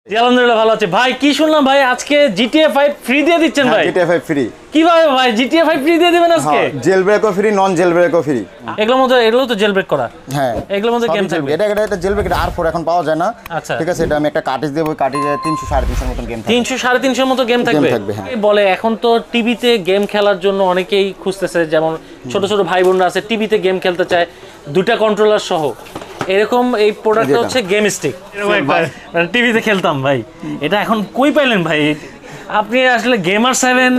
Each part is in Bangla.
আলহামদুলিল্লাহ ভালো আছে ভাই। কি শুনলাম ভাই আজকে GTA 5 ফ্রি দিয়ে দিচ্ছেন ভাই? GTA 5 ফ্রি কিভাবে ভাই GTA 5 ফ্রি দিয়ে দিবেন আজকে? জেল ব্রেকও ফ্রি, নন জেল ব্রেকও ফ্রি। এগুলো তো জেল ব্রেক করা। হ্যাঁ, এগুলোর মধ্যে গেম থাকবে। এটা জেল ব্রেক আর4 এখন পাওয়া যায় না। আচ্ছা ঠিক আছে, এটা আমি একটা কার্টিজ দেব, ওই কার্টিজে 300 350 মতো গেম থাকবে। 300 350 মতো গেম থাকবে। বলে এখন তো টিভিতে গেম খেলার জন্য অনেকেই খুঁজতেছে, যেমন ছোট ছোট ভাই বোনরা আছে টিভিতে গেম খেলতে চায় দুইটা কন্ট্রোলার সহ। এরকম এই প্রোডাক্টটা হচ্ছে গেম স্টিক, মানে টিভিতে খেলতাম ভাই। এটা এখন কই পাইলেন ভাই? আপনি আসলে গেমার 7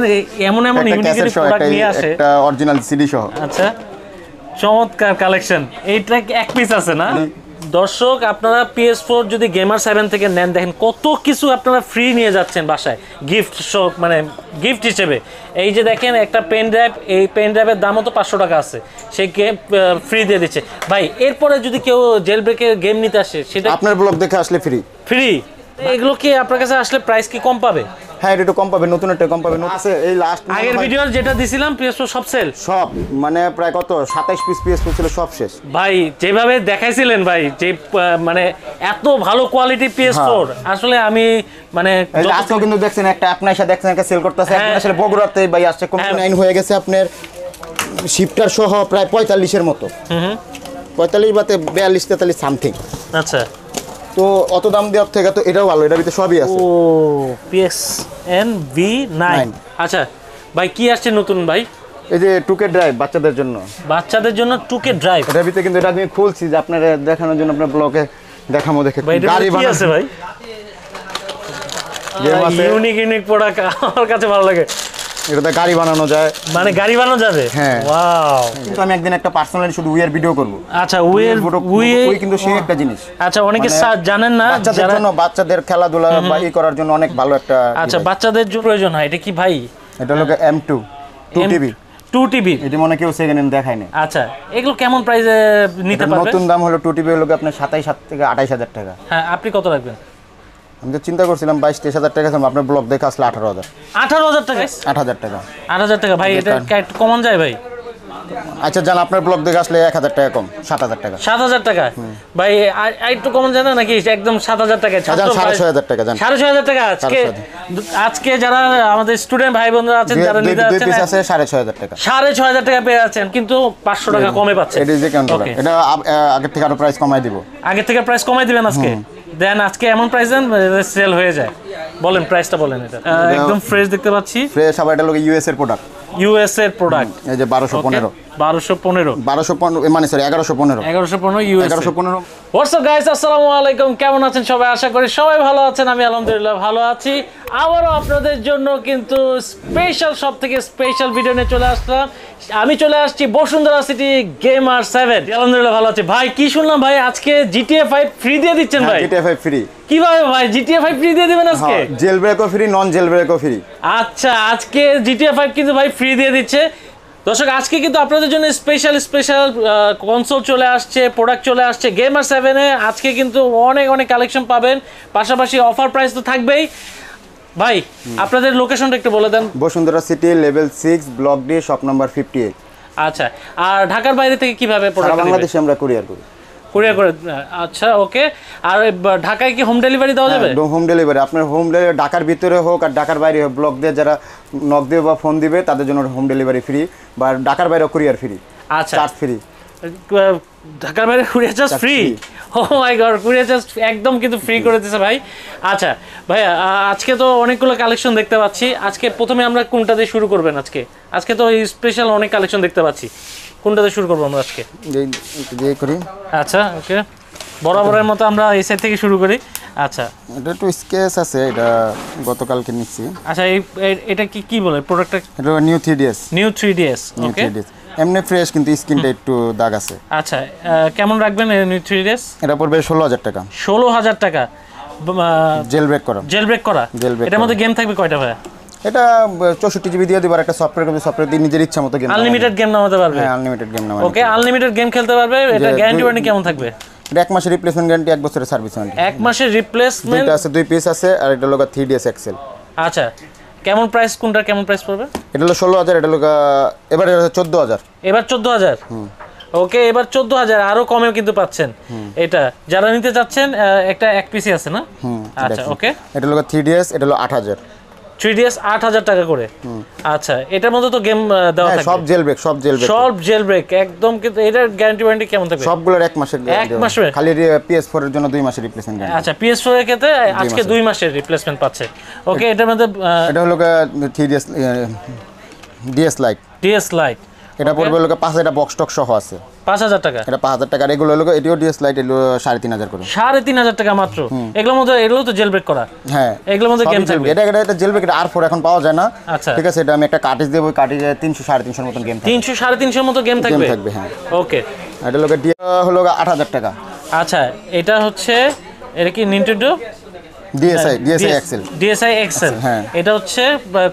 এমন ইউনিক প্রোডাক্ট নিয়ে আসে, একটা অরিজিনাল সিডি সহ। আচ্ছা, চমৎকার কালেকশন। এইটা এক পিস আছে না? দর্শক আপনারা PS4 যদি গেমার 7 থেকে নেন, দেখেন কত কিছু আপনারা ফ্রি নিয়ে যাচ্ছেন বাসায় গিফট, মানে গিফট হিসেবে। এই যে দেখেন একটা পেন ড্রাইভ, এই পেন ড্রাইভের দামও তো 500 টাকা আছে, সেই গেম ফ্রি দিয়ে দিচ্ছে ভাই। এরপরে যদি কেউ জেল ব্রেকের গেম নিতে আসে, সেটা আপনার ব্লগ দেখে আসলে ফ্রি। এগুলো কি আপনার কাছে আসলে প্রাইস কি কম পাবে? হ্যাঁ, এটা একটু কম পাবে, নতুন একটা কম পাবে। আছে এই লাস্ট আগের ভিডিও যেটা দিছিলাম PS4 সব সেল, সব মানে প্রায় কত 27 পিস PS4 ছিল, সব শেষ ভাই। যেভাবে দেখাইছিলেন ভাই, যে মানে এত ভালো কোয়ালিটি PS4, আসলে আমি মানে আজকেও কিন্তু দেখছেন একটা আপনার সাথে দেখছেন একটা সেল করতেছে আসলে বগুড়াতে ভাই, আসছে কমপ্লিট 9 হয়ে গেছে আপনার শিফটার সহ প্রায় 45 এর মতো। 45 বাতে 42 43 সামথিং। আচ্ছা, তো অত দাম দেওয়ার থেকে তো এটাও ভালো, এটার ভিতরে সবই আছে। ও PSN V9। আচ্ছা ভাই, কি আসছে নতুন ভাই? এই যে 2K ড্রাইভ বাচ্চাদের জন্য, 2K ড্রাইভ। এটার ভিতরে কিন্তু এটা আমি খুলছি যে আপনাদের দেখানোর জন্য, আপনার ব্লগে দেখামো। দেখে গাড়ি কি আছে ভাই? ইউনিক প্রোডাক্ট আমার কাছে ভালো লাগে। এটাতে গাড়ি বানানো যায়, মানে গাড়ি বানানো যাবে। হ্যাঁ, ওয়াও। কিন্তু আমি একদিন একটা পার্সোনালি শুধু উইয়ের ভিডিও করব। আচ্ছা, উই কিন্তু সেই একটা জিনিস। আচ্ছা, অনেকে জানেন না, বাচ্চাদের জন্য, বাচ্চাদের খেলাধুলা বা ই করার জন্য অনেক ভালো একটা। আচ্ছা, বাচ্চাদের জন্য প্রয়োজন হয়। এটা কি ভাই? এটা হলো M2 2TB। এটা মনে কেউ সেকেন্ড হ্যান্ড দেখায় না। আচ্ছা, এগুলো কেমন প্রাইসে নিতে পারবে? নতুন দাম হলো 2TB হলো আপনার 27 থেকে 28000 টাকা। হ্যাঁ, আপনি কত রাখবেন? আমি তো চিন্তা করছিলাম 22-23 টাকা, আপনার ব্লগ দেখে আসলে 18,000 টাকা। 8,000 টাকা। 8,000 টাকা ভাই, এটা একটু কমান যায় ভাই? আচ্ছা, জান আপনার ব্লগ দেখে আসলে 1,000 টাকা কম, 7,000 টাকা। 7,000 টাকা ভাই, আর একটু কমান যায় না নাকি? একদম 7,000 টাকা, 6,500 টাকা। জান 6,500 টাকা। আজকে যারা আমাদের স্টুডেন্ট ভাই বোনরা আছেন, যারা নিতে যাচ্ছেন, 2 পিস আছে 6,500 টাকা। 6,500 টাকা পেয়ে যাচ্ছেন, কিন্তু 500 টাকা কমে পাচ্ছেন। এটা যে কন্ট্রোল, এটা আগের থেকে আরো প্রাইস কমাই দিব। আগের থেকে প্রাইস কমাই দিবেন আজকে? দেন আজকে এমন প্রাইস দেন সেল হয়ে যায়। বলেন প্রাইসটা বলেন। এটা একদম ফ্রেশ দেখতে পাচ্ছি, ফ্রেশ। আবার এটা লোক US এর প্রোডাক্ট, US এর প্রোডাক্ট। এই যে 1215 মানে সরি 1115 US 1115। হোয়াটসঅ্যাপ গাইস, আসসালামু আলাইকুম। কেমন আছেন সবাই? আশা করি সবাই ভালো আছেন। আমি আলহামদুলিল্লাহ ভালো আছি। আবারও আপনাদের জন্য কিন্তু স্পেশাল, সব থেকে স্পেশাল ভিডিও নিয়ে চলে আসলাম। আমি চলে আসছি বসুন্ধরা সিটি গেমার 7। আলহামদুলিল্লাহ ভালো আছি ভাই। কি শুনলাম ভাই আজকে GTA 5 ফ্রি দিয়ে দিচ্ছেন ভাই? GTA 5 free. কিভাবে ভাই GTA 5 ফ্রি দিয়ে দিবেন আজকে? জেল ব্রেকও ফ্রি, নন জেল ব্রেকও ফ্রি। আচ্ছা, আজকে GTA 5 কিন্তু ভাই ফ্রি দিয়ে দিচ্ছে। দর্শক, আজকে কিন্তু আপনাদের জন্য স্পেশাল কনসোল চলে আসছে, প্রোডাক্ট চলে আসছে গেমার 7 এ। আজকে কিন্তু অনেক কালেকশন পাবেন, পাশাপাশি অফার প্রাইস তো থাকবেই। ভাই আপনাদের লোকেশনটা একটু বলে দেন। Bashundhara city level 6 block D shop number 58। আচ্ছা, আর ঢাকার বাইরে থেকে কিভাবে প্রোডাক্ট? সারা বাংলাদেশে আমরা কুরিয়ার করি। করে? আচ্ছা, ওকে। আর ঢাকায় কি হোম ডেলিভারি দেওয়া যাবে? হোম ডেলিভারি, আপনার হোম ডেলিভারি ঢাকার ভিতরে হোক আর ঢাকার বাইরে হোক, ব্লক দিয়ে যারা নক দিয়ে বা ফোন দিবে তাদের জন্য হোম ডেলিভারি ফ্রি, বা ঢাকার বাইরে কুরিয়ার ফ্রি। আচ্ছা, চার্জ ফ্রি। ঢাকার বাইরে কুরিয়ার চার্জ ফ্রি? ও মাই গড, কুরিয়ার চার্জ একদম কিন্তু ফ্রি করে দিয়েছে ভাই। আচ্ছা ভাইয়া, আজকে তো অনেকগুলো কালেকশন দেখতে পাচ্ছি। আজকে প্রথমে আমরা কোনটা দিয়ে শুরু করবেন? আজকে তো স্পেশাল অনেক কালেকশন দেখতে পাচ্ছি, কোনটাতে শুরু করবো আমরা আজকে? করি। আচ্ছা, ওকে, বরাবরের মতো আমরা এই সাইড থেকে শুরু করি। আচ্ছা, এটা একটু স্কেচ আছে, এটা গতকালকে নিচ্ছি। আচ্ছা, এটা কি বলে প্রোডাক্টটা? এটা নিউ 3DS। ওকে, এমনি ফ্রেশ, কিন্তু স্কিনটা একটু দাগ আছে। আচ্ছা, কেমন রাখবেন নিউ 3DS? এটা পড়বে 16,000 টাকা। 16,000 টাকা জেল ব্রেক করা। এটার মধ্যে গেম থাকবে কয়টা ভাই? এটা 64 জিবি দিয়ে দিবার একটা সফটওয়্যার দিয়ে নিজের ইচ্ছা মতো গেম, আনলিমিটেড গেম নামাতে পারবে। হ্যাঁ, আনলিমিটেড গেম নামাতে। ওকে, আনলিমিটেড গেম খেলতে পারবে। এটা গ্যারান্টি ওয়ারেন্টি কেমন থাকবে? এটা 1 মাসের রিপ্লেসমেন্ট গ্যারান্টি, 1 বছরের সার্ভিস ওয়ারেন্টি। 1 মাসের রিপ্লেসমেন্ট। এটা আছে 2 পিস আছে, আর এটা লোগা 3DS এক্সেল। আচ্ছা, কেমন প্রাইস? কোনটা কেমন প্রাইস পড়বে? এটা হলো 16,000, এটা লোগা এবারে 14,000। এবার 14,000। ওকে, এবার 14,000 আরো কমেও কিন্তু পাচ্ছেন এটা। যারা নিতে চাচ্ছেন একটা এক পিসি আছে না? আচ্ছা ওকে, এটা হলো 3DS, এটা হলো 8,000। 3DS 8,000 টাকা করে। আচ্ছা, এটার মধ্যে তো গেম দেওয়া থাকবে? সব জেল ব্রেক, সব জেল ব্রেক একদম। কিন্তু এটার গ্যারান্টি ওয়ারেন্টি কেমন থাকবে? সবগুলোর 1 মাসের গ্যারান্টি। 1 মাসের? খালি PS4 এর জন্য 2 মাসের রিপ্লেসমেন্ট গ্যারান্টি। আচ্ছা, PS4 এর ক্ষেত্রে আজকে 2 মাসের রিপ্লেসমেন্ট পাচ্ছে। ওকে, এটার মধ্যে এটা হলো 3DS DS Lite। DS Lite এটা পড়বে হলো 5, এটা বক্স টক সহ আছে 5,000 টাকা। এটা 5,000 টাকা। আর এগুলো হলো এটিও DS Lite, এগুলো 3,500 করে। 3,500 টাকা মাত্র। এগুলোর মধ্যে এগুলো তো জেল ব্রেক করা। হ্যাঁ, এগুলোর মধ্যে গেম থাকবে। এটা জেল ব্রেক, এটা R4 এখন পাওয়া যায় না। আচ্ছা ঠিক আছে, এটা আমি একটা কার্টিজ দেব, কার্টিজে 300-350 মতন গেম থাকবে। 300-350 মতো গেম থাকবে? হ্যাঁ। ওকে, এটা হলো 8,000 টাকা। আচ্ছা, এটা হচ্ছে এটা কি Nintendo DSi XL? হ্যাঁ। এটা হচ্ছে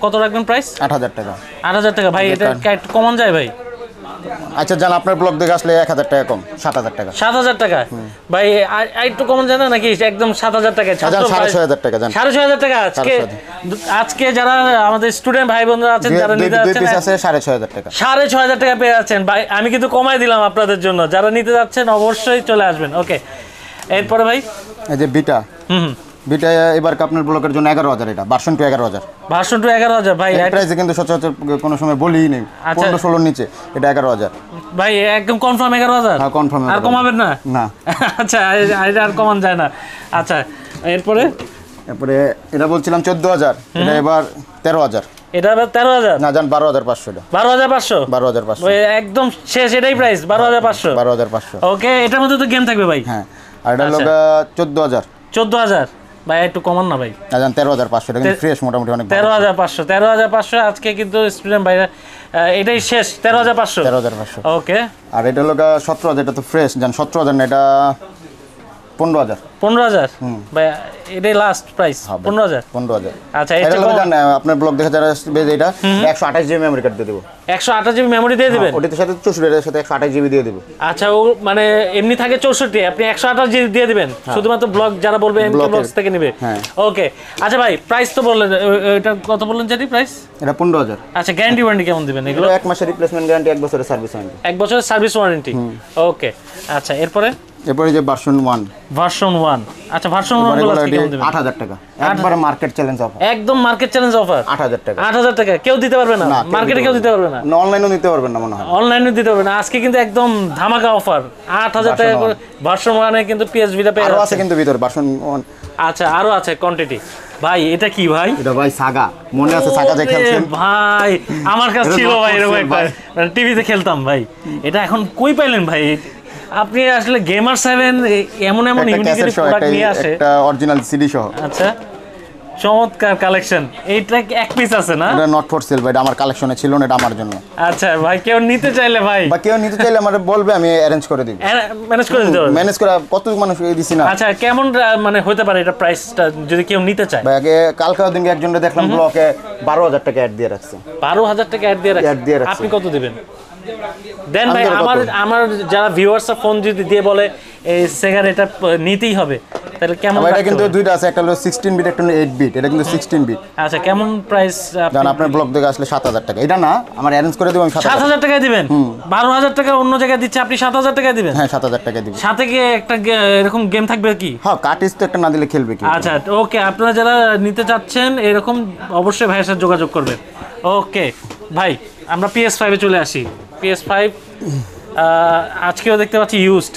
কত রাখবেন প্রাইস? 8,000 টাকা। 8,000 টাকা ভাই। এটা একটু কমান যায় ভাই? আচ্ছা জান, আপনার ব্লগ দেখে আসলে 1,000 টাকা কম, 7,000 টাকা। 7,000 টাকা ভাই, একটু কমান যায় না নাকি? একদম 7,000 টাকা। 6,500 টাকা জান। 6,500 টাকা আজকে যারা আমাদের স্টুডেন্ট ভাই বোনরা আছেন, যারা নিতে যাচ্ছেন 6,500 টাকা। 6,500 টাকা পেয়ে যাচ্ছেন ভাই। আমি কিন্তু কমাই দিলাম আপনাদের জন্য। যারা নিতে যাচ্ছেন অবশ্যই চলে আসবেন। ওকে, এরপরে ভাই এই যে বিটা এবার আপনার ব্লকের জন্য 11,000। এটা ভার্সন 2 11,000। ভার্সন 2 11,000 ভাই। এই প্রাইসে কিন্তু সচরাচর কোনো সময় বলিই নেই। 15-16 নিচে এটা 11,000 ভাই। একদম কনফার্ম 11,000? হ্যাঁ কনফার্ম। আর কমাবেন না? না। আচ্ছা, আর কমান যায় না। আচ্ছা, এরপরে এটা বলছিলাম 14,000, এটা এবার 13,000। এটা আবার 13,000? না জান, 12,500। এটা 12,500? 12,500 একদম শেষ, এটাই প্রাইস 12,500? 12,500। ওকে, এটার মধ্যে তো গেম থাকবে ভাই? হ্যাঁ। আর এটা হলো 14,000। 14,000 ভাই, একটু কমান না ভাই? না জান, 13,500। এটা কিন্তু ফ্রেশ, মোটামুটি অনেক। 13,500 আজকে কিন্তু স্টুডেন্ট ভাইরা এটাই শেষ 13,500। 13,500। ওকে, আর এটা হলো 17,000। এটা তো ফ্রেশ জান, 17,000 না, এটা 15,000। 15,000 ভাই, এটাই লাস্ট প্রাইস? 15,000? 15,000। আচ্ছা, এটা হলো জান, আপনার ব্লগ দেখে যারা আসবে, এটা 128 জিবি মেমরি কার্ড দিয়ে দেবো। 128 জিবি মেমরি দিয়ে দিবেন? ওটার সাথে 64, এর সাথে 128 জিবি দিয়ে দেবো। আচ্ছা, ও মানে এমনি থাকে 64, আপনি 128 জিবি দিয়ে দিবেন শুধুমাত্র ব্লগ যারা বলবে এমকে ব্লগস থেকে নেবে? ওকে, আচ্ছা ভাই, প্রাইস তো বললেন, এটা কত বললেন জানি প্রাইস? এটা 15,000। আচ্ছা, গ্যারান্টি ওয়ারেন্টি কেমন দিবেন এগুলো? 1 মাসের রিপ্লেসমেন্ট গ্যারান্টি, 1 বছরের সার্ভিস ওয়ারেন্টি। 1 বছরের সার্ভিস ওয়ারেন্টি। ওকে, আচ্ছা, এরপরে যে ভার্সন 1। আচ্ছা, ভার্সন 1 গুলো আজকে কেমন দিবেন? 8,000 টাকা। একবারে মার্কেট চ্যালেঞ্জ অফার। একদম মার্কেট চ্যালেঞ্জ অফার। 8,000 টাকা। 8,000 টাকা কেউ দিতে পারবে না? মার্কেটে কেউ দিতে পারবে না? অনলাইনেও দিতে পারবেন না মনে হয়। অনলাইনেও দিতে পারবে না। আজকে কিন্তু একদম ধামাকা অফার। 8,000 টাকা করে ভার্সন 1 এ কিন্তু PSV-টা পেয়ে যাচ্ছে। আরো আছে কিন্তু ভিতর ভার্সন 1। আচ্ছা, আরো আছে কোয়ান্টিটি। ভাই, এটা কি ভাই? এটা ভাই সাগা, মনে আছে সাগা যে খেলছেন ভাই? আমার কাছে ছিল ভাই এরকম একটা, টিভিতে খেলতাম ভাই। এটা এখন কই পাইলেন ভাই? আপনি আসলে গেমার 7 এমন ইউনিক প্রোডাক্ট নিয়ে আসে, একটা অরিজিনাল সিডি সহ। আচ্ছা, চমৎকার কালেকশন। এইটা এক পিস আছে না? এটা নট ফর সেল ভাই, এটা আমার কালেকশনে ছিল না, এটা আমার জন্য। আচ্ছা ভাই, কেউ নিতে চাইলে ভাই, বা কেউ নিতে চাইলে আমারে বলবে, আমি অ্যারেঞ্জ করে দিব। ম্যানেজ করে দিতে পারবেন? ম্যানেজ করে কত মানুষ দিছি না। আচ্ছা, কেমন মানে হতে পারে এটা প্রাইসটা যদি কেউ নিতে চায়? ভাই আগে কালকেও দিনকে একজনকে দেখলাম ব্লকে 12,000 টাকা অ্যাড দিয়ে রাখছে। 12,000 টাকা অ্যাড দিয়ে রাখছে? আপনি কত দিবেন দেন ভাই? আমার যারা ভিউয়ার্সরা ফোন যদি দিয়ে বলে এই সেগার এটা নিতেই হবে, তাহলে কেমন? এটা কিন্তু দুইটা আছে, একটা হলো 16 বিট, একটা হলো 8 বিট। এটা কিন্তু 16 বিট। আচ্ছা, কেমন প্রাইস? জান, আপনার ব্লগ দেখে আসলে 7,000 টাকা। এটা না, আমার অ্যারেঞ্জ করে দেব আমি 7,000 টাকা দিবেন? 12,000 টাকা অন্য জায়গায় দিচ্ছে, আপনি 7,000 টাকা দিবেন? হ্যাঁ, 7,000 টাকা দিব। সাথে কি একটা এরকম গেম থাকবে কি? হ্যাঁ, কার্টিজ তো একটা না দিলে খেলবে কি? আচ্ছা, ওকে, আপনারা যারা নিতে চাচ্ছেন এরকম অবশ্যই ভাইয়ের সাথে যোগাযোগ করবেন। ওকে ভাই, আমরা PS5 এ চলে আসি। PS5 আজকেও দেখতে পাচ্ছি ইউজড,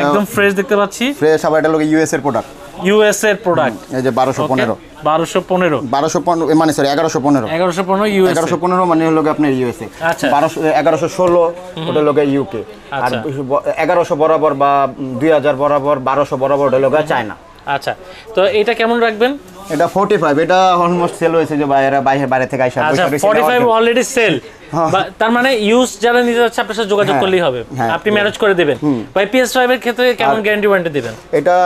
একদম ফ্রেশ দেখতে পাচ্ছি। ফ্রেশ। আবার এটা হলো ইউএস এর প্রোডাক্ট। ইউএস এর প্রোডাক্ট। এই যে 1215 1115 ইউএস 1115 মানে হলো আপনার ইউএসএ। আচ্ছা, 1116 ওটা হলো ইউকে। আর 1100 বরাবর বা 2000 বরাবর, 1200 বরাবর ওটা হলো চায়না। আচ্ছা, তো এটা কেমন রাখবেন? এটা 45। এটা অলমোস্ট সেল হয়েছে, যে বাইরে থেকে আইসা। আচ্ছা, 45 অলরেডি সেল। তার মানে ইউজ যারা নিতে যাচ্ছে আপনার সাথে যোগাযোগ করলেই হবে, আপনি ম্যানেজ করে দিবেন। ভাই, PS5 এর ক্ষেত্রে কেমন গ্যারান্টি ওয়ারেন্টি দিবেন? এটা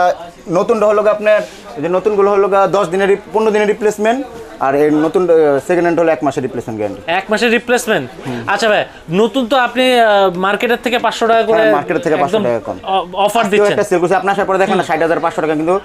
নতুনটা হলো আপনার, যে নতুনগুলো হলো 10 দিনের 15 দিনের রিপ্লেসমেন্ট, আর এই নতুন সেকেন্ড হ্যান্ড হলো 1 মাসের রিপ্লেসমেন্ট গ্যারান্টি। 1 মাসের রিপ্লেসমেন্ট? আচ্ছা ভাই, নতুন তো আপনি মার্কেটের থেকে 500 টাকা করে, মার্কেটের থেকে 500 টাকা কম অফার দিচ্ছেন। একটা সেল করছে, আপনার আসার পরে দেখেন না 60,500 টাকা কিন্তু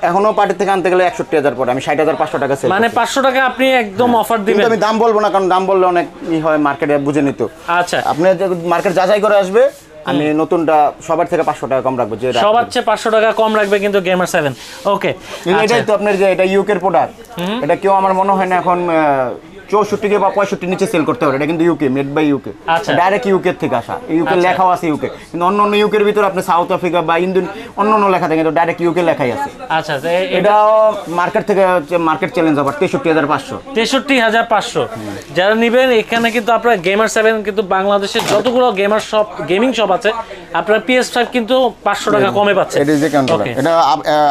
এখনো পার্টি থেকে আনতে গেলে 61,000 পড়ে, আমি 60,500 টাকা সেল। মানে 500 টাকা আপনি একদম অফার দিবেন? আমি দাম বলবো না, কারণ দাম বললে অনেক হয়, মার্কেটে বুঝে নিত। আচ্ছা, আপনি মার্কেট যাচাই করে আসবে, আমি নতুনটা সবার থেকে 500 টাকা কম রাখবো। যে সবার চেয়ে 500 টাকা কম রাখবে কিন্তু গেমার 7। ওকে, এটাই তো আপনার যে এটা ইউকের প্রোডাক্ট, এটা কেউ আমার মনে হয় না এখন 64 বা 65 নিচে সেল করতে পারে। এটা কিন্তু UK, made by UK, direct UK থেকে আসা। ইউকে লেখাও আছে ইউকে, কিন্তু অন্য অন্য ইউকের ভিতরে আপনি সাউথ আফ্রিকা বা ইন্দোন অন্য অন্য লেখা থাকে, কিন্তু ডাইরেক্ট ইউকে লেখাই আছে। আচ্ছা, এটা মার্কেট থেকে মার্কেট চ্যালেঞ্জ আবার 63,500। 63,500 যারা নেবেন এখানে কিন্তু আপনারা গেমার 7 কিন্তু বাংলাদেশের যতগুলো গেমার শপ, গেমিং শপ আছে, আপনারা PS5 কিন্তু 500 টাকা কমে পাচ্ছেন। এটা যে কন্ট্রোলার, এটা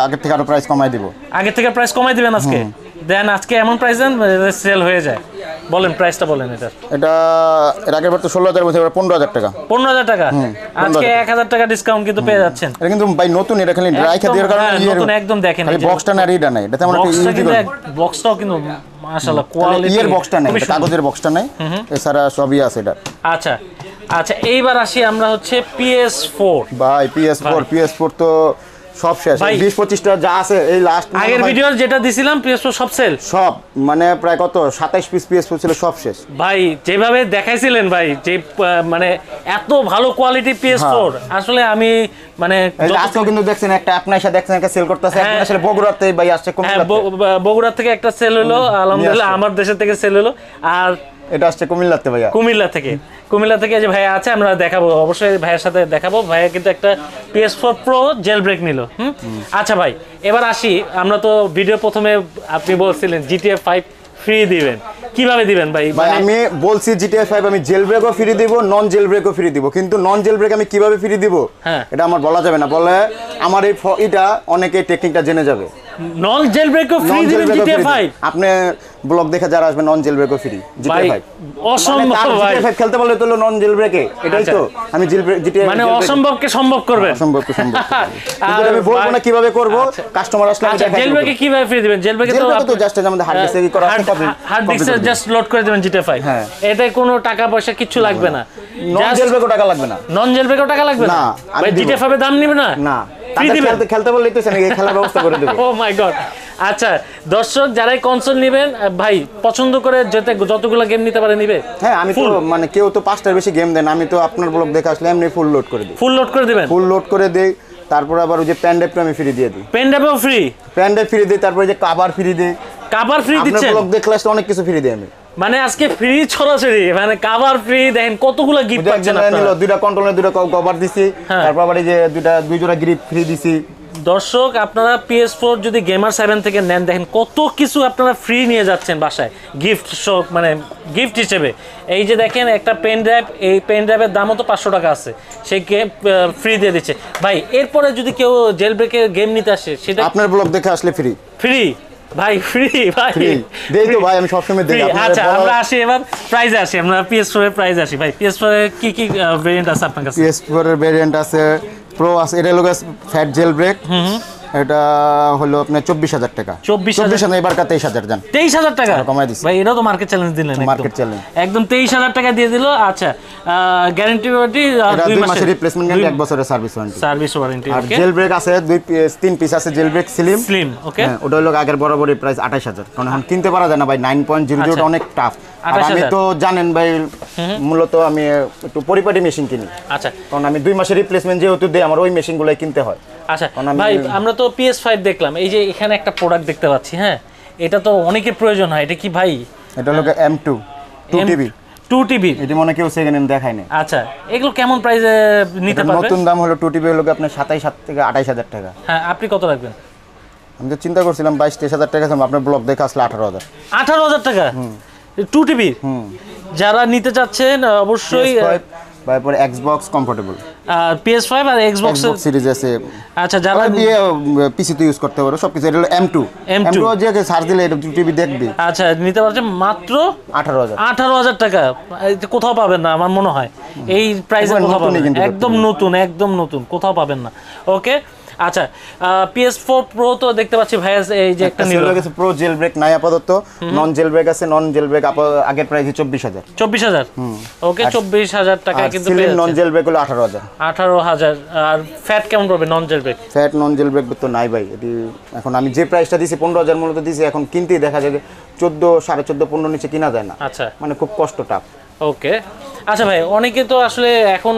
আগের থেকে আরো প্রাইস কমাই দিব। আগে থেকে প্রাইস কমাই দিবেন আজকে? দেন আজকে এমন প্রাইস দেন সেল হয়ে যায়। বলেন প্রাইসটা বলেন। এটা এর আগের বার তো 16,000 বলছে, এবার 15,000 টাকা। 15,000 টাকা আজকে 1,000 টাকা ডিসকাউন্ট কিন্তু পেয়ে যাচ্ছেন। এটা কিন্তু ভাই নতুন, এটা খালি ড্রাই খা দেওয়ার কারণে নতুন একদম দেখেন, খালি বক্সটা না রিডা নাই, এটা তেমন একটা ইউজ করি। বক্সটাও কিন্তু মাশাআল্লাহ কোয়ালিটি, এর বক্সটা নাই, কাগজের বক্সটা নাই, এছাড়া সবই আছে এটা। আচ্ছা আচ্ছা, এইবার আসি আমরা হচ্ছে PS4। ভাই PS4 তো সব শেষ, 20-25টা যা আছে এই লাস্ট আগের ভিডিওর যেটা দিছিলাম PS4 সব সেল, সব মানে প্রায় কত 27 পিস PS4 ছিল, সব শেষ। ভাই যেভাবে দেখাইছিলেন ভাই, যে মানে এত ভালো কোয়ালিটি PS4, আসলে আমি মানে আজকেও কিন্তু দেখছেন একটা আপনার সাথে দেখছেন একটা সেল করতেছে, একটা আসলে বগুড়াতে ভাই আসছে, বগুড়া থেকে একটা সেল হলো, আলহামদুলিল্লাহ আমার দেশের থেকে সেল হলো। আর এটা আসছে কুমিল্লাতে ভাইয়া, কুমিল্লা থেকে যে ভাইয়া আছে, আমরা দেখাবো অবশ্যই, ভাইয়ের সাথে দেখাবো। ভাইয়া কিন্তু একটা PS4 Pro জেল ব্রেক নিল। আচ্ছা ভাই, এবার আসি, আমরা তো ভিডিও প্রথমে আপনি বলছিলেন GTA 5 ফ্রি দিবেন, কিভাবে দিবেন ভাই? আমি বলছি GTA 5 আমি জেল ব্রেকও ফ্রি দিব, নন জেল ব্রেকও ফ্রি দিব, কিন্তু নন জেল ব্রেক আমি কিভাবে ফ্রি দিব এটা আমার বলা যাবে না, বলে আমার এটা অনেকে টেকনিকটা জেনে যাবে। নন জেল ব্রেকও ফ্রি দিবেন GTA 5? আপনি ব্লগ দেখে যারা আসবে নন জেল ব্রেকও ফ্রি GTA 5। অসম্ভব ভাই, GTA 5 খেলতে বললে তো নন জেল ব্রেকে, এটাই তো আমি জেল ব্রেক GTA মানে অসম্ভবকে সম্ভব করবে, অসম্ভবকে সম্ভব। কিন্তু আমি বলবো না কিভাবে করব, কাস্টমার আসলে আমি দেখাই। জেল ব্রেকে কিভাবে ফ্রি দিবেন? জেল ব্রেকে তো জাস্ট আমাদের হার্ড ডিস্কে কি করা আছে, হার্ড ডিস্কে জাস্ট লোড করে দিবেন GTA 5। এতে কোনো টাকা পয়সা কিছু লাগবে না, নন জেল ব্রেকও টাকা লাগবে না, নন জেল ব্রেকও টাকা লাগবে না ভাই। GTA 5 এর দাম নিবে না? না, খেলতে বললেই তো আমি খেলার ব্যবস্থা করে দেব। ও মাই গড। আচ্ছা দর্শক, যারাই কনসোল নেবেন ভাই, পছন্দ করে যতগুলো গেম নিতে পারে নিবে। হ্যাঁ, আমি তো মানে কেউ তো 5টার বেশি গেম দেন, আমি তো আপনার ব্লগ দেখে আসলে এমনি ফুল লোড করে দিই। ফুল লোড করে দিবেন? ফুল লোড করে দেই, তারপর আবার ওই যে পেন ড্রাইভটা আমি ফ্রি দিয়ে দিই। পেন ড্রাইভও ফ্রি? পেন ড্রাইভ ফ্রি দিই, তারপর যে কভার ফ্রি দিই। কভার ফ্রি দিচ্ছেন? আপনার ব্লগ দেখলে আসলে অনেক কিছু ফ্রি দিই আমি। মানে আজকে ফ্রি ছড়াছড়ি, মানে কভার ফ্রি, দেখেন কতগুলো গিফট পাচ্ছেন আপনারা। দুইটা কন্ট্রোলার, দুইটা কভার দিছি, তারপর আবার এই যে দুই জোড়া গ্রিপ ফ্রি দিছি। দর্শক আপনারা PS4 যদি গেমার 7 থেকে নেন, দেখেন কত কিছু আপনারা ফ্রি নিয়ে যাচ্ছেন বাসায় গিফট শপ, মানে গিফট হিসেবে। এই যে দেখেন একটা পেন ড্রাইভ, এই পেন ড্রাইভের দামও তো 500 টাকা আছে, সেই গেম ফ্রি দিয়ে দিচ্ছে ভাই। এরপরে যদি কেউ জেল ব্রেকের গেম নিতে আসে, সেটা আপনার ব্লগ দেখে আসলে ফ্রি ভাই, ফ্রি ভাই, দেই তো ভাই, আমি সবসময় দেই। আচ্ছা আমরা আসি এবার প্রাইজে আসি, আমরা PS4 এর প্রাইজে আসি ভাই। PS4 এর কি কি ভেরিয়েন্ট আছে আপনার কাছে? PS4 এর ভেরিয়েন্ট আছে প্রো আছে, এটা হলো ফ্যাট জেল ব্রেক, এটা হলো আপনার 24,000 টাকা। 24,000 এবার 23,000 জান, 23,000 টাকা কমাই দিছি ভাই। এটা তো মার্কেট চ্যালেঞ্জ দিলেন, মার্কেট চ্যালেঞ্জ একদম 23,000 টাকা দিয়ে দিল। আচ্ছা, গ্যারান্টি ওয়ারেন্টি 2 মাসের রিপ্লেসমেন্ট গ্যারান্টি, 1 বছরের সার্ভিস ওয়ারেন্টি। আর ওকে, জেল ব্রেক আছে 3 পিস আছে, জেল ব্রেক স্লিম। ওকে, ওটা হলো আগের বরাবরই প্রাইস 28,000, কারণ এখন কিনতে পারা যায় না ভাই, 9.00 অনেক টাফ। আর আমি তো জানেন ভাই, মূলত আমি একটু পরিপাটি মেশিন কিনি। আচ্ছা, কারণ আমি 2 মাসের রিপ্লেসমেন্ট যেহেতু দেই, আমার ওই মেশিনগুলোই কিনতে হয়। আচ্ছা ভাই, আমরা তো PS5 দেখলাম, এই যে এখানে একটা প্রোডাক্ট দেখতে পাচ্ছি, হ্যাঁ এটা তো অনেকের প্রয়োজন হয়, এটা কি ভাই? এটা হলো M2 2TB। এটা মনে কেউ সেকেন্ড হ্যান্ড দেখায় না। আচ্ছা, এগুলো কেমন প্রাইসে নিতে পারবে? নতুন দাম হলো 2TB হলো আপনার 27,000 থেকে 28,000 টাকা। হ্যাঁ, আপনি কত রাখবেন? আমি তো চিন্তা করছিলাম 22-23,000 টাকা, আপনার ব্লগ দেখে আসলে 18,000 টাকা 2TB। যারা নিতে চাচ্ছেন অবশ্যই তারপর Xbox কমফোর্টেবল, আর PS5 আর Xbox সিরিজ আছে। আচ্ছা, যারা পিসি তো ইউজ করতে পারো সবকিছু। এটা হলো M2 যে সার্চ দিলে এটা 2TB দেখবে। আচ্ছা, নিতে পারছেন মাত্র 18,000 টাকা। কোথাও পাবেন না আমার মনে হয় এই প্রাইসে, কোথাও পাবেন, একদম নতুন কোথাও পাবেন না। ওকে, আচ্ছা PS4 Pro তো দেখতে পাচ্ছি ভাই এই যে একটা নিল প্রো জেল ব্রেক নাই আপাতত, নন জেল ব্রেক আছে, নন জেল ব্রেক আগের প্রাইস 24000। 24000 ওকে 24000 টাকায় কিন্তু পেয়ে যাচ্ছে। নন জেল ব্রেক হলো 18000। 18000 আর ফ্যাট কেমন পড়বে নন জেল ব্রেক? ফ্যাট নন জেল ব্রেক তো নাই ভাই, এটি এখন আমি যে প্রাইসটা দিছি 15000 মূলত দিছি, এখন কিনতেই দেখা যায় যে 14 14.5 15 নিচে কিনা যায় না। আচ্ছা মানে খুব কষ্ট টাফ। ওকে আচ্ছা ভাই অনেকে তো আসলে এখন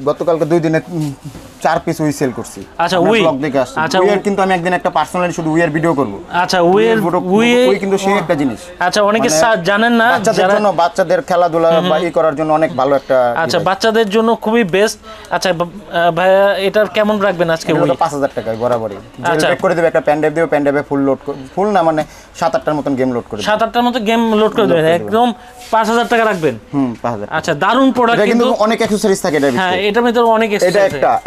গতকালকে 2 দিনে 4 পিস উই সেল করছি। আচ্ছা উই ব্লগ দেখে আসছি। আচ্ছা উইয়ের কিন্তু আমি একদিন একটা পার্সোনালি শুধু উইয়ের ভিডিও করব। আচ্ছা উই কিন্তু সেই একটা জিনিস। আচ্ছা অনেকে জানেন না বাচ্চাদের জন্য, বাচ্চাদের খেলাধুলা বা ই করার জন্য অনেক ভালো একটা। আচ্ছা বাচ্চাদের জন্য খুবই বেস্ট। আচ্ছা ভাইয়া এটার কেমন রাখবেন আজকে? উই 5000 টাকায় বরাবরই জেল ব্রেক করে দেবে, একটা পেন ড্রাইভ দেবে, পেন ড্রাইভে ফুল লোড, ফুল না মানে 7-8টার মতন গেম লোড করে দেবে। 7-8টার মতো গেম লোড করে দেবেন, একদম 5000 টাকা রাখবেন। 5000। আচ্ছা দারুন প্রোডাক্ট, কিন্তু অনেক অ্যাকসেসরিজ থাকে এটার ভিতরে। হ্যাঁ এটার ভিতরে অনেক এটা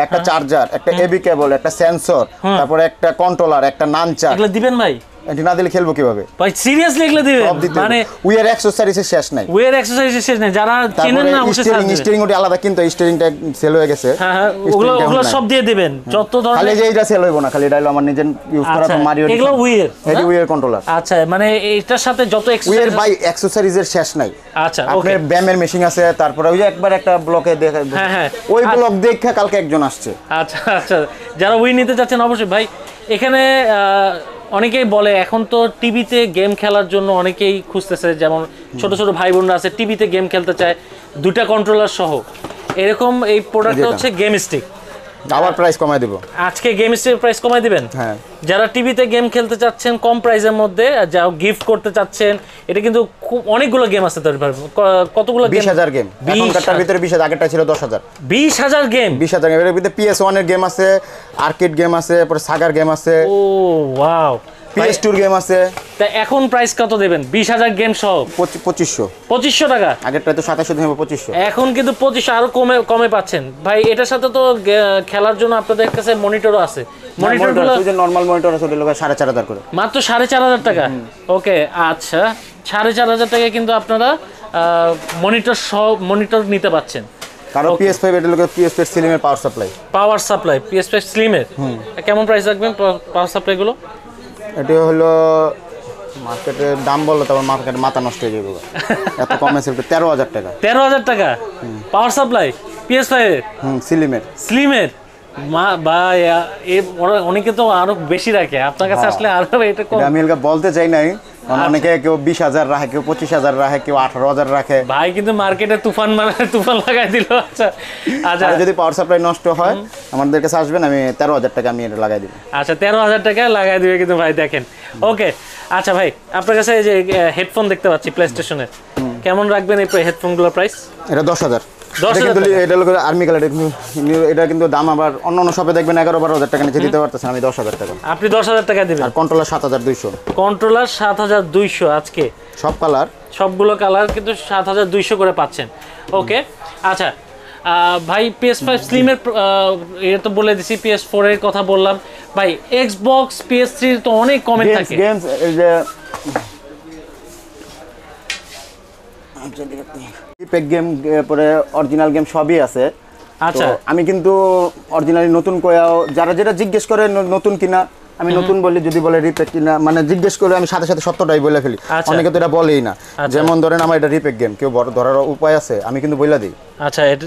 একটা চার্জার, একটা এবি কেবল, একটা সেন্সর, তারপরে একটা কন্ট্রোলার, একটা নানচার। এগুলো দিবেন ভাই? এটা না দিলে খেলবো কিভাবে ভাই? সিরিয়াসলি এগুলো দিবেন? মানে উইয়ার অ্যাকসেসরিজের শেষ নাই, উইয়ার অ্যাকসেসরিজের শেষ নাই। যারা চেনেন না অবশ্যই স্টিয়ারিং ওটা আলাদা, কিন্তু স্টিয়ারিংটা সেল হয়ে গেছে। হ্যাঁ ওগুলো সব দিয়ে দিবেন যত ধরনের। খালি যে এইটা সেল হইবো না, খালি এটা হলো আমার নিজের ইউজ করা তো মারিও। এগুলো উইয়ার, এডি উইয়ার কন্ট্রোলার। আচ্ছা মানে এটার সাথে যত উইয়ার বাই অ্যাকসেসরিজের শেষ নাই। আচ্ছা ওকে। আপনার ব্যামের মেশিন আছে, তারপরে ওই যে একবার একটা ব্লকে দেখা। হ্যাঁ ওই ব্লক দেখে কালকে একজন আসছে। আচ্ছা আচ্ছা যারা উই নিতে যাচ্ছেন অবশ্যই ভাই এখানে অনেকেই বলে এখন তো টিভিতে গেম খেলার জন্য অনেকেই খুঁজতেছে, যেমন ছোট ছোট ভাই বোনরা আছে টিভিতে গেম খেলতে চায় 2টা কন্ট্রোলার সহ। এরকম এই প্রোডাক্টটা হচ্ছে গেম স্টিক। আবার প্রাইস কমায় দেব আজকে। গেম স্টিকের প্রাইস কমায় দিবেন? হ্যাঁ। যারা টিভিতে গেম খেলতে চাচ্ছেন কম প্রাইসের মধ্যে, যা গিফট করতে চাচ্ছেন, এটা কিন্তু খুব অনেকগুলো গেম আছে। তার কতগুলো গেম? 20000 গেম। এখনকারটার ভিতরে 20000, আগেরটা ছিল 10000। 20000 গেম? 20000 এর ভিতরে PS1 এর গেম আছে, আর্কেড গেম আছে, পরে সাগার গেম আছে। ও ওয়াও। PS2 এর গেম আছে। তা এখন প্রাইস কত দেবেন? 20000 গেম সহ 2500 টাকা। আগেরটা তো 2700 থেকে 2500। এখন কিন্তু 2500 আরো কমে পাচ্ছেন ভাই। এটার সাথে তো খেলার জন্য আপনাদের কাছে মনিটরও আছে। মনিটরগুলো যে নরমাল মনিটর আছে ওটা 4500 করে। মাত্র 4500 টাকা। ওকে আচ্ছা 4500 টাকায় কিন্তু আপনারা মনিটর নিতে পাচ্ছেন। কারণ PS5 এটা লোকে PS5 স্লিম এর পাওয়ার সাপ্লাই PS5 স্লিম এর কেমন প্রাইস রাখবেন পাওয়ার সাপ্লাই গুলো? এটা হলো মার্কেটের দাম বললো, তারপর মার্কেটে মাথা নষ্ট হয়ে যাবে। এত কমে সেল 13000 টাকা। 13000 টাকা পাওয়ার সাপ্লাই PS5 এর? স্লিমের ভাই অনেকে তো আরো বেশি রাখে, আপনার কাছে আসলে আরো এটা কম। আমি বলতে চাই নাই, অনেকে কেউ 20000 রাখে, কেউ 25000 রাখে, কেউ 18000 রাখে। ভাই কিন্তু মার্কেটে তুফান লাগাই দিল। আচ্ছা আচ্ছা যদি পাওয়ার সাপ্লাই নষ্ট হয় আমাদের কাছে আসবেন, আমি 13000 টাকা আমি এটা লাগাই দিব। আচ্ছা 13000 টাকা লাগাই দিবে কিন্তু ভাই, দেখেন। ওকে আচ্ছা ভাই আপনার কাছে এই যে হেডফোন দেখতে পাচ্ছি প্লে স্টেশনের, কেমন রাখবেন এই হেডফোনগুলোর প্রাইস? এটা 10000। এটা হলো আর্মি কালার, এটা কিন্তু দাম আবার অন্য শপে দেখবেন 11-12 টাকা নিচে দিতে পারতেছেন, আমি 10000 টাকা। আপনি 10000 টাকা দিবেন। আর কন্ট্রোলার 7200। কন্ট্রোলার 7200 আজকে সব কালার, সবগুলো কালার কিন্তু 7200 করে পাচ্ছেন। ওকে আচ্ছা ভাই PS5 স্লিমের এটা তো বলে দিছি, PS4 এর কথা বললাম ভাই। Xbox PS3 তো অনেক কমেন্ট থাকে। গেমস এই যে রিপেক গেম, পরে অরিজিনাল গেম সবই আছে। আচ্ছা আমি কিন্তু অরিজিনালি নতুন কয়াও যারা যেটা জিজ্ঞেস করে নতুন কিনা, আমি নতুন বলি, যদি বলে রিপেক কিনা, মানে জিজ্ঞেস করে আমি সাথে সাথে সত্যটাই বলে ফেলি। অনেকে তো এটা বলেই না। যেমন ধরেন আমার এটা রিপেক গেম, কেউ ধরার উপায় আছে, আমি কিন্তু বইলা দিই। আচ্ছা এটা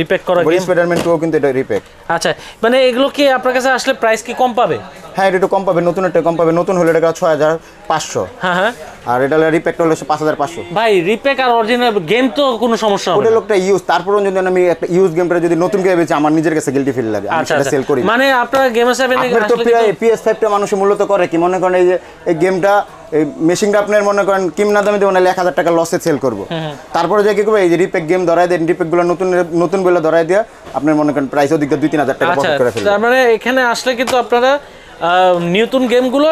রিপেক করা গেম, স্পাইডারম্যান 2 কিন্তু এটা রিপেক। আচ্ছা মানে এগুলো কি আপনার কাছে আসলে প্রাইস কি কম পাবে? হ্যাঁ এটা একটু কম পাবে, নতুন একটা কম পাবে। নতুন হলে এটা 6500। হ্যাঁ আর এটা রিপেক হলো 5500। ভাই রিপেক আর অরিজিনাল গেম তো কোনো সমস্যা হবে না। ওটা লোকটা ইউজ, তারপরও যদি আমি একটা ইউজ গেমটা যদি নতুন গেম বেচি, আমার নিজের কাছে গিল্টি ফিল লাগে, আমি সেটা সেল করি। মানে আপনারা গেমার 7 এ তো PS5 টা মানুষ মূলত করে কি মনে করেন, এই যে এই গেমটা এই মেশিনটা আপনার মনে করেন কিমনা দামে দেবো, নাহলে 1000 টাকা লসে সেল করবো। তারপরে যে কি করবো, এই যে রিপেক গেম ধরাই দেন, রিপেক গুলো নতুন বলে ধরাই দেওয়া, আপনার মনে করেন প্রাইস ওদিকে 2-3000 টাকা প্রফিট করে ফেলবে। তার মানে এখানে আসলে কিন্তু আপনারা নতুন গেমগুলো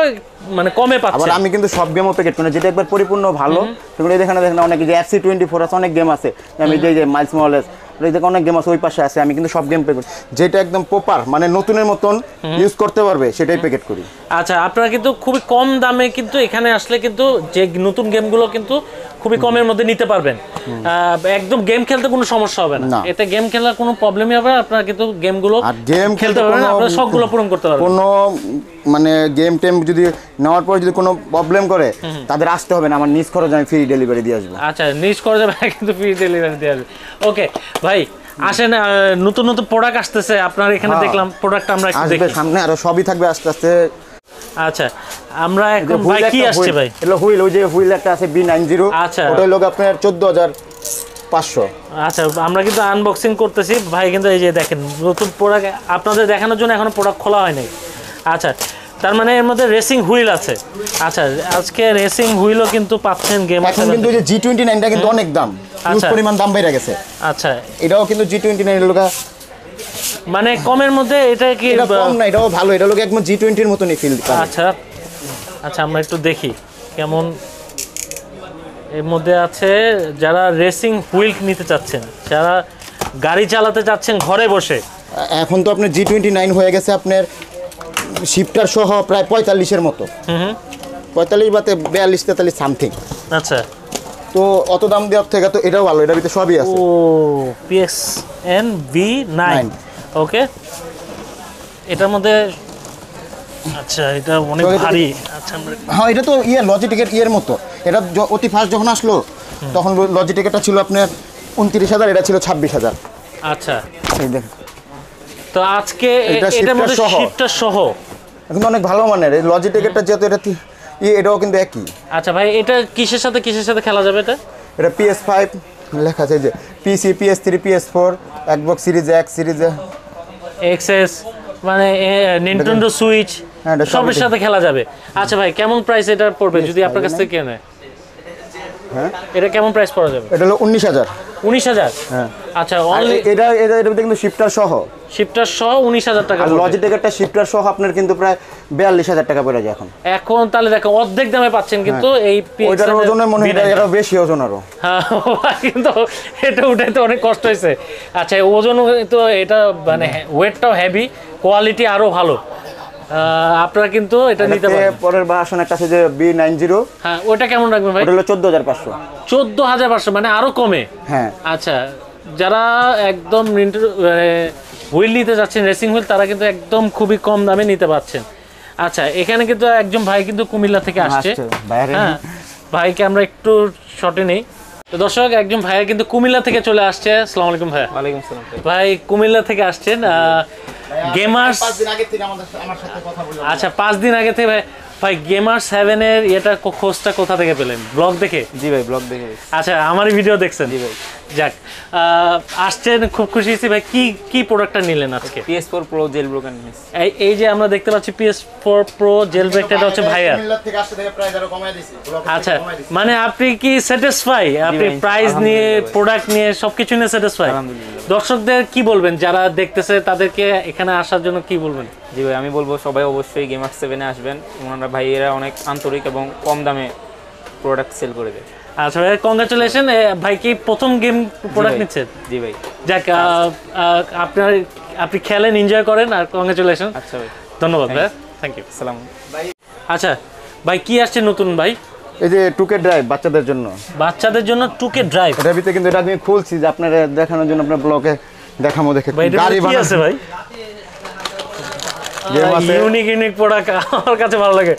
মানে কমে পাচ্ছেন। আবার আমি কিন্তু সব গেমও প্যাকেট করি, যেটা একবার পরিপূর্ণ ভালো সেগুলো দেখেন অনেক, যে FC24 আছে, অনেক গেম আছে। আমি যে মাইলস মরেলেস, এই দেখো অনেক গেম আছে, ওই পাশে আছে, আমি কিন্তু সব গেম প্যাকেট যেটা একদম প্রপার মানে নতুনের মতন ইউজ করতে পারবে সেটাই প্যাকেট করি। আচ্ছা, আপনারা কিন্তু খুবই কম দামে কিন্তু এখানে আসলে কিন্তু যে নতুন গেমগুলো কিন্তু খুবই কমের মধ্যে নিতে পারবেন। একদম গেম খেলতে কোনো সমস্যা হবে না, এতে গেম খেলার কোনো প্রবলেমই হবে না। আপনারা কিন্তু গেমগুলো গেম খেলতে পারবেন, আপনারা সবগুলো পূরণ করতে পারবেন। কোনো মানে গেম টেম যদি নেওয়ার পর যদি কোনো প্রবলেম করে তাদের আসতে হবে না, আমার নিজ খরচ আমি ফ্রি ডেলিভারি দিয়ে আসবো। আচ্ছা, নিজ খরচ যাবে কিন্তু ফ্রি ডেলিভারি দিয়ে আসবে। ওকে ভাই আসেন, নতুন নতুন প্রোডাক্ট আসতেছে আপনার এখানে, দেখলাম প্রোডাক্ট আমরা একটু দেখি সামনে, আরো সবই থাকবে আস্তে আস্তে। আচ্ছা, আমরা এখন ভাই কি আসছে ভাই? এলো হুইল, ওই যে হুইল একটা আছে B90। আচ্ছা, ওটা হলো আপনার 14,500। আচ্ছা, আমরা কিন্তু আনবক্সিং করতেছি ভাই, কিন্তু এই যে দেখেন নতুন প্রোডাক্ট আপনাদের দেখানোর জন্য এখনো প্রোডাক্ট খোলা হয় নাই। আচ্ছা, তার মানে এর মধ্যে রেসিং হুইল আছে। আচ্ছা, আজকে রেসিং হুইলও কিন্তু পাচ্ছেন গেম। এখন কিন্তু যে G29টা কিন্তু অনেক দাম, হিউজ পরিমাণ দাম বেড়ে গেছে। আচ্ছা, এটাও কিন্তু G29 এর লোকা মানে কমের মধ্যে, এটা কি এটা কম না, এটাও ভালো, এটা লোক একদম G20 এর মতনই ফিল করে। আচ্ছা আচ্ছা, আমরা একটু দেখি কেমন। এর মধ্যে আছে যারা রেসিং হুইল নিতে চাচ্ছেন, যারা গাড়ি চালাতে চাচ্ছেন ঘরে বসে। এখন তো আপনার G29 হয়ে গেছে আপনার শিফটার সহ প্রায় 45-এর মতো। 45 বা 42-43 সামথিং। আচ্ছা, তো অত দাম দেওয়ার থেকে তো এটাও ভালো, এটার ভিতরে সবই আছে। ও PSN V9। ওকে, এটার মধ্যে আচ্ছা, এটা অনেক ভারী। আচ্ছা, হ্যাঁ, এটা তো লজিটেকের মতো। এটা অতি ফাস্ট যখন আসলো তখন লজিটেকেরটা ছিল আপনার 29,000, এটা ছিল 26,000। আচ্ছা, এই দেখেন, তো আজকে এটার মধ্যে শিফটার সহ এখন অনেক ভালো মানের। এই লজিটেকেরটা যেহেতু এটা এটাও কিন্তু একই। আচ্ছা ভাই, এটা কিসের সাথে খেলা যাবে? এটা PS5 লেখা আছে, যে PC, PS3, PS4, Xbox series X, series XS, মানে নিনটেন্ডো সুইচ, সবের সাথে খেলা যাবে। আচ্ছা ভাই, কেমন প্রাইস এটা পড়বে যদি আপনার কাছ থেকে কেনে? হ্যাঁ, এটা কেমন প্রাইস পড়া যাবে? এটা হলো 19,000। 19,000? হ্যাঁ। আচ্ছা, অনলি এটা কিন্তু শিফটার সহ 19,000 টাকা। আর লজিটেকেরটা শিফটার সহ আপনার কিন্তু প্রায় 42,000 টাকা পড়ে যায় এখন। তাহলে দেখো অর্ধেক দামে পাচ্ছেন কিন্তু এই ওইটার ওজনে মনে হয় এটা বেশি ওজন আরো। হ্যাঁ, কিন্তু এটা উঠাইতে অনেক কষ্ট হয়েছে। আচ্ছা, ওজন তো এটা মানে ওয়েটটাও হেভি, কোয়ালিটি আরো ভালো। আপনারা কিন্তু এটা নিতে পারেন। পরের ভার্সন একটা আছে যে B90। হ্যাঁ, ওটা কেমন রাখবেন ভাই? ওটা হলো 14,500। 14,500 মানে আরো কমে? হ্যাঁ। আচ্ছা, যারা একদম হুইল নিতে যাচ্ছেন, রেসিং হুইল, তারা কিন্তু একদম খুবই কম দামে নিতে পারছেন। আচ্ছা, এখানে কিন্তু একজন ভাই কিন্তু কুমিল্লা থেকে আসছে। হ্যাঁ, ভাইকে আমরা একটু শর্টে নেই। তো দর্শক, একজন ভাইয়া কিন্তু কুমিল্লা থেকে চলে আসছে। আসসালামু আলাইকুম ভাইয়া। ওয়ালাইকুম আসসালাম ভাই, কুমিল্লা থেকে আসছেন গেমার্স। 5 দিন আগে থেকে আমার সাথে কথা বললেন। আচ্ছা, 5 দিন আগে থেকে ভাই গেমার 7 এর এটা খোঁজটা কোথা থেকে পেলেন? ব্লগ দেখে? জি ভাই, ব্লগ দেখে। আচ্ছা, আমারই ভিডিও দেখছেন? জি ভাই। যাক, আসছেন, খুব খুশি হয়েছি ভাই। কি প্রোডাক্টটা নিলেন আজকে? PS4 Pro jail broken miss. এই যে আমরা দেখতে পাচ্ছি PS4 Pro জেল ব্রেকটা, এটা হচ্ছে ভাইয়া। থেকে আসছে দেখে প্রাইস আরো কমায় দিয়েছি। আচ্ছা, মানে আপনি কি স্যাটিসফাই? আপনি প্রাইস নিয়ে, প্রোডাক্ট নিয়ে সবকিছু নিয়ে স্যাটিসফাই? আলহামদুলিল্লাহ। দর্শকদের কি বলবেন যারা দেখতেছে, তাদেরকে এখানে আসার জন্য কি বলবেন? জি ভাই, আমি বলবো সবাই অবশ্যই গেমার 7 এ আসবেন। ওনারা ভাইয়েরা অনেক আন্তরিক এবং কম দামে প্রোডাক্ট সেল করে দেয়। আচ্ছা ভাই, কংগ্রাচুলেশন। ভাই কি প্রথম গেম প্রোডাক্ট নিচ্ছেন? জি ভাই। যাক, আপনি খেলেন, এনজয় করেন, আর কংগ্রাচুলেশন। আচ্ছা ভাই, ধন্যবাদ ভাই, থ্যাংক ইউ। আসসালাম। আচ্ছা ভাই, কি আসছে নতুন ভাই? এই যে 2K ড্রাইভ বাচ্চাদের জন্য। বাচ্চাদের জন্য 2K ড্রাইভ? এটার ভিতরে কিন্তু এটা আমি খুলছি যে আপনারা দেখানোর জন্য, আপনার ব্লগে দেখামো। দেখে গাড়ি কি আছে ভাই? ইউনিক প্রোডাক্ট, আমার কাছে ভালো লাগে।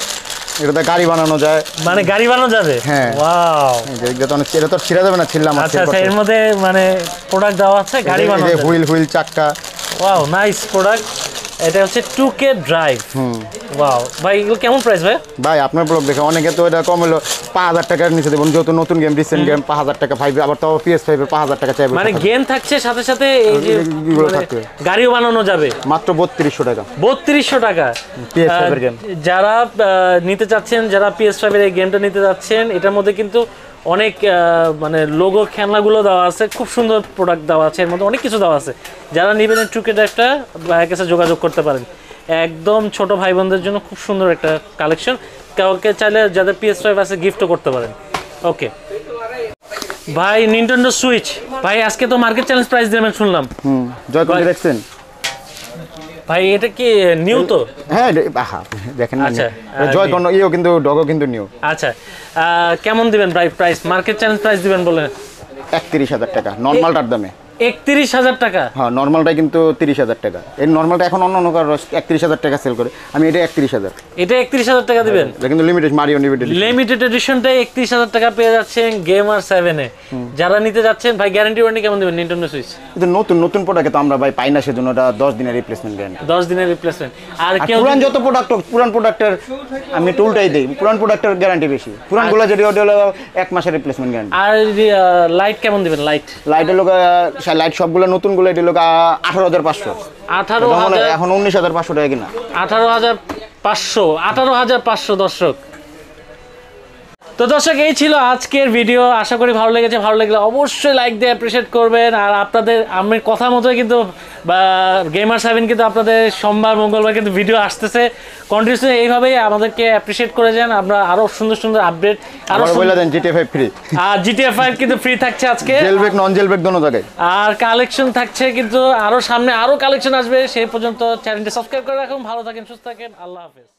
এটাতে গাড়ি বানানো যায়। মানে গাড়ি বানানো যাবে? হ্যাঁ। ওয়াও, এটা তো অনেক, এটা তো ছিঁড়া যাবে না, ছিললাম। আচ্ছা আচ্ছা, এর মধ্যে মানে প্রোডাক্ট দেওয়া আছে, গাড়ি বানানো যায়। হুইল চাক্কা। Wow, nice product. এটা হচ্ছে 2K ড্রাইভ। ওয়াও ভাই, এগুলো কেমন প্রাইস ভাই? ভাই আপনার ব্লগ দেখে অনেকে তো এটা কম হলো 5,000 টাকার নিচে দেবেন, যেহেতু নতুন গেম, রিসেন্ট গেম, 5,000 টাকা। 5 আবার তাও PS5 এর 5,000 টাকা চাইবে। মানে গেম থাকছে, সাথে সাথে এই যে গাড়িও বানানো যাবে মাত্র 3200 টাকা। 3200 টাকা PS5 এর গেম। যারা নিতে চাচ্ছেন, যারা PS5 এর এই গেমটা নিতে যাচ্ছেন, এটার মধ্যে কিন্তু অনেক মানে লোগো খেলনাগুলো দেওয়া আছে, খুব সুন্দর প্রোডাক্ট দেওয়া আছে, এর মধ্যে অনেক কিছু দেওয়া আছে। যারা নেবেন 2K ড্রাইভটা, ভাইয়ের কাছে যোগাযোগ করতে পারেন। একদম ছোট ভাই বোনদের জন্য খুব সুন্দর একটা কালেকশন। কাউকে চাইলে যাদের PS5 আছে গিফটও করতে পারেন। ওকে ভাই, নিনটেন্ডো সুইচ ভাই আজকে তো মার্কেট চ্যালেঞ্জ প্রাইস দিবেন শুনলাম। জয়কন দেখছেন ভাই এটা কি নিউ তো? হ্যাঁ দেখেন না, আচ্ছা, জয়কন ইও কিন্তু ডগও কিন্তু নিউ। আচ্ছা কেমন দিবেন ভাই প্রাইস? মার্কেট চ্যালেঞ্জ প্রাইস দিবেন বলে 31,000 টাকা নর্মালটার দামে। 31,000 টাকা? হ্যাঁ নর্মালটা কিন্তু 30,000 টাকা। এই নর্মালটা এখন অন্য কার 31,000 টাকা সেল করে, আমি এটা 31,000। এটা 31,000 টাকা দিবেন? এটা কিন্তু লিমিটেড মারিও লিমিটেড এডিশনটাই 31,000 টাকা পেয়ে যাচ্ছেন গেমার 7 এ। যারা নিতে যাচ্ছেন ভাই গ্যারান্টি ওয়ারেন্টি কেমন দিবেন নিনটেন্ডো সুইচ? এটা নতুন প্রোডাক্ট তো আমরা ভাই পাই না, সেজন্য এটা 10 দিনের রিপ্লেসমেন্ট গ্যারান্টি। 10 দিনের রিপ্লেসমেন্ট। আর কেউ পুরান যত প্রোডাক্ট, পুরান প্রোডাক্টের আমি টুলটাই দেই, পুরান প্রোডাক্টের গ্যারান্টি বেশি, পুরানগুলো যেটা ওটা হলো 1 মাসের রিপ্লেসমেন্ট গ্যারান্টি। আর লাইট কেমন দিবেন? লাইটের লোক লাইট সবগুলো নতুনগুলো এটা লোক 18,500। 18,000 এখন 19,500 টাকা কিনা। 18,500 দর্শক। তো দর্শক এই ছিল আজকের ভিডিও, আশা করি ভালো লেগেছে। ভালো লাগলে অবশ্যই লাইক দিয়ে অ্যাপ্রিশিয়েট করবেন। আর আপনাদের আমি কথা মতোই কিন্তু গেমার 7 কিন্তু আপনাদের সোমবার মঙ্গলবার কিন্তু ভিডিও আসতেছে কন্টিনিউসলি, এইভাবেই আমাদেরকে অ্যাপ্রিশিয়েট করে যান। আমরা আরো সুন্দর সুন্দর আপডেট আরো বলে দেন GTA 5 ফ্রি। আর GTA 5 কিন্তু ফ্রি থাকছে আজকে, জেলব্রেক নন জেলব্রেক দোনো জায়গায়। আর কালেকশন থাকছে কিন্তু আরো সামনে আরো কালেকশন আসবে। সেই পর্যন্ত চ্যানেলটি সাবস্ক্রাইব করে রাখুন। ভালো থাকেন, সুস্থ থাকেন, আল্লাহ হাফেজ।